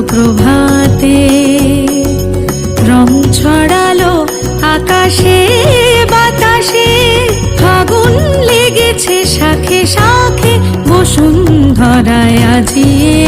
প্রভাতে রং ছড়ালো আকাশে বাতাসে, ফাগুন লেগেছে শাখে শাখে, বসুন্ধরায় আজিয়ে